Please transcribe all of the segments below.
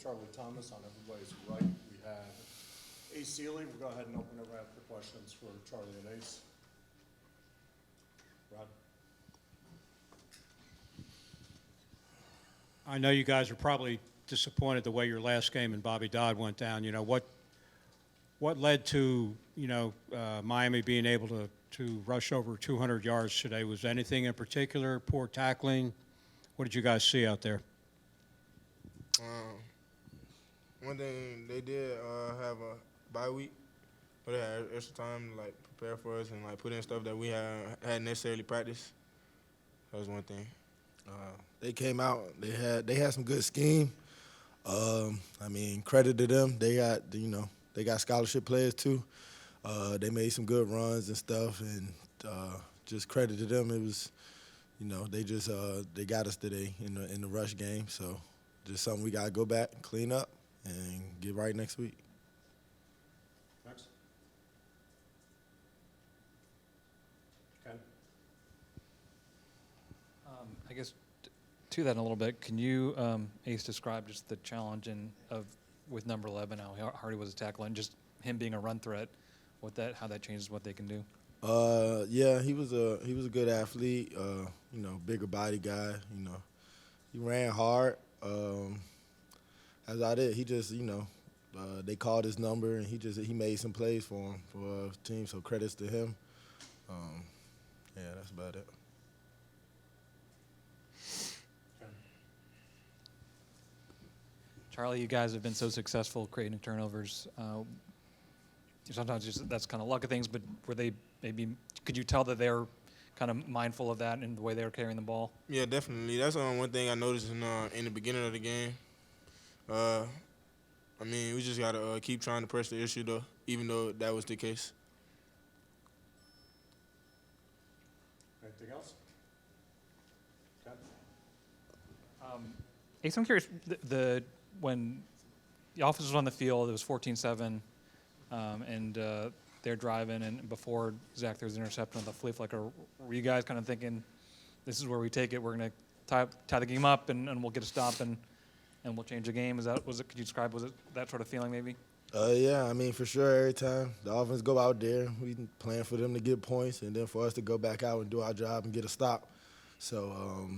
Charlie Thomas. On everybody's right, we have Ace Eley. We'll go ahead and open it right up for questions for Charlie and Ace. Rod. I know you guys are probably disappointed the way your last game and Bobby Dodd went down. You know, what led to, Miami being able to rush over 200 yards today? Was anything in particular, poor tackling? What did you guys see out there? One thing they did have a bye week, but they had extra time to prepare for us and put in stuff that we hadn't necessarily practiced. That was one thing. They came out. They had some good scheme. Credit to them. They got scholarship players too. They made some good runs and stuff, and just credit to them. It was, they got us today in the rush game. So just something we gotta go back and clean up and get right next week. Next. Ken. I guess to that in a little bit, can you, Ace, describe just the challenge with number 11, how hard he was to tackle, and just him being a run threat, how that changes what they can do? Yeah, he was a good athlete. Bigger body guy. He ran hard. That's about it. He just, they called his number, and he made some plays for the team. So credits to him. Yeah, that's about it. Charlie, you guys have been so successful creating turnovers. Sometimes that's kind of luck of things, but could you tell that they're kind of mindful of that in the way they were carrying the ball? Yeah, definitely. That's one thing I noticed in the beginning of the game. We just got to keep trying to press the issue, though, even though that was the case. Anything else? Ken. Ace, I'm curious, when the offense was on the field, it was 14-7, and they're driving, and before Zach throws the interception on the flea flicker, were you guys kind of thinking, this is where we take it, we're going to tie the game up, and we'll get a stop, and we'll change the game? Could you describe, was it that sort of feeling maybe? Yeah, for sure, every time the offense go out there, we plan for them to get points, and then for us to go back out and do our job and get a stop. So,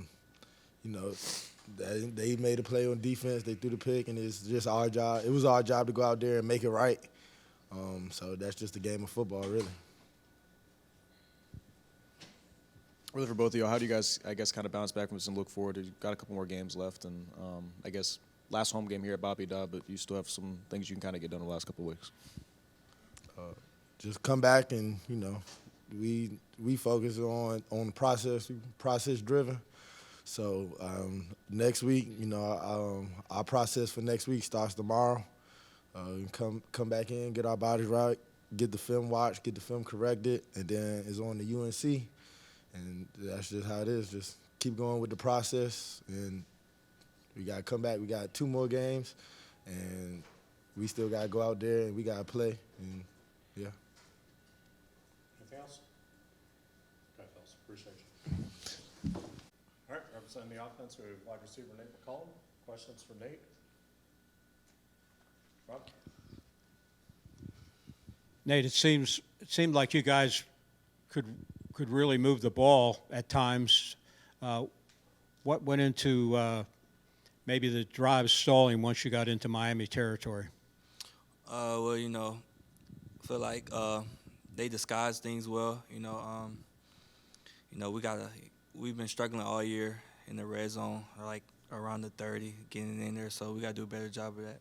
they made a play on defense. They threw the pick, and it's just our job. It was our job to go out there and make it right. So that's just a game of football, really. Really, for both of you, how do you guys, kind of bounce back from this and look forward? You've got a couple more games left, and last home game here at Bobby Dodd, but you still have some things you can kind of get done in the last couple of weeks. Just come back, and we focus on the process driven. So next week, our process for next week starts tomorrow. Come back in, get our bodies right, get the film watched, get the film corrected, and then it's on the UNC. And that's just how it is. Just keep going with the process, and we got to come back. We got 2 more games, and we still got to go out there, and we got to play. And, yeah. Anything else? Okay, fellas, appreciate you. All right, representing the offense, we have wide receiver Nate McCollum. Questions for Nate? Rob? Nate, it seemed like you guys could really move the ball at times. What went into maybe the drive stalling once you got into Miami territory? I feel like they disguise things well. We've been struggling all year in the red zone, around the 30, getting in there. So we got to do a better job of that.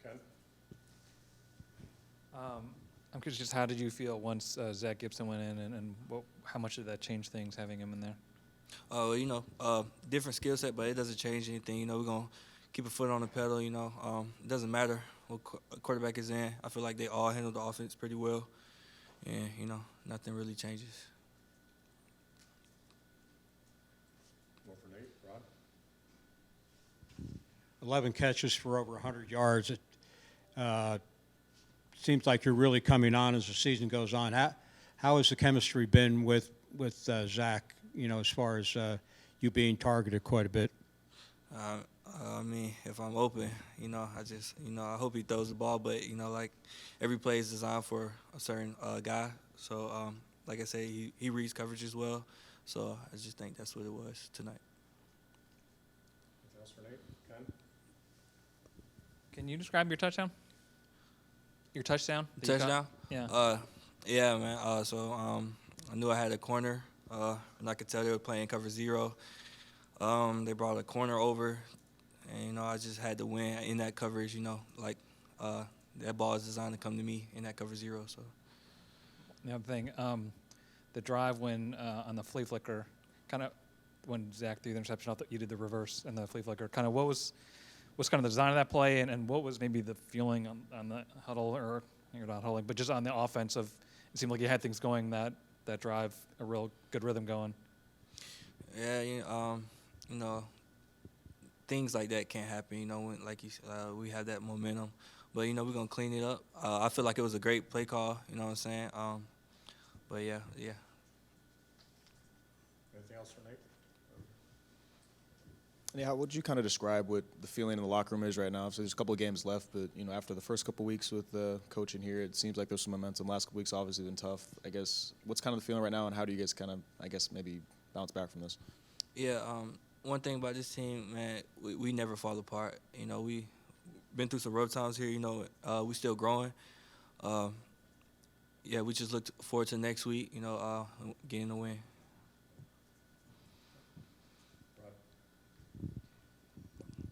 Ken? I'm curious, just how did you feel once Zach Gibson went in, and how much did that change things, having him in there? Different skill set, but it doesn't change anything. We're going to keep a foot on the pedal, It doesn't matter what quarterback is in. I feel like they all handle the offense pretty well, and, nothing really changes. More for Nate. Rod? 11 catches for over 100 yards. It seems like you're really coming on as the season goes on. How has the chemistry been with Zach? As far as you being targeted quite a bit? I mean, if I'm open, I hope he throws the ball. But like every play is designed for a certain guy. So, like I say, he reads coverage as well. So I just think that's what it was tonight. Anything else for Nate? Ken? Can you describe your touchdown? Your touchdown? that you caught? Touchdown? Yeah. Yeah, man. I knew I had a corner, and I could tell they were playing cover 0. They brought a corner over, and I just had to win in that coverage. That ball is designed to come to me in that cover 0. So The other thing, the drive when on the flea flicker, kind of when Zach threw the interception, I thought you did the reverse and the flea flicker. Kind of what's kind of the design of that play, and what was maybe the feeling on the huddle, or you're not huddling, but just on the offensive, it seemed like you had things going that drive, a real good rhythm going. yeah, things like that can't happen. When we have that momentum, but we're gonna clean it up. I feel like it was a great play call. You know what I'm saying? But yeah. Anything else for Nate? Yeah, how would you kind of describe what the feeling in the locker room is right now? So there's a couple of games left, but after the first couple of weeks with coaching here, it seems like there's some momentum. Last couple weeks obviously been tough. I guess what's kind of the feeling right now, and how do you guys kind of, I guess, maybe bounce back from this? Yeah, one thing about this team, man, we never fall apart. We been through some rough times here. We still growing. We just look forward to next week. Getting the win.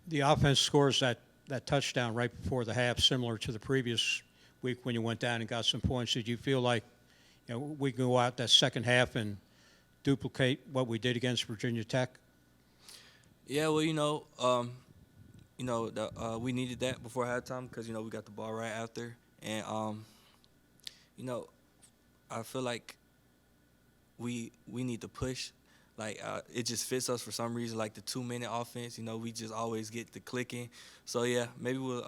The offense scores that touchdown right before the half, similar to the previous week when you went down and got some points. Did you feel like we can go out that second half and duplicate what we did against Virginia Tech? Yeah, well, we needed that before halftime because we got the ball right after, and I feel like we need to push. It just fits us for some reason. Like the 2-minute offense, we just always get the clicking. So yeah, maybe we'll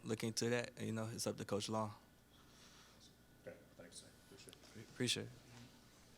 look into that. It's up to Coach Long. Okay, thanks. Appreciate it. Appreciate it.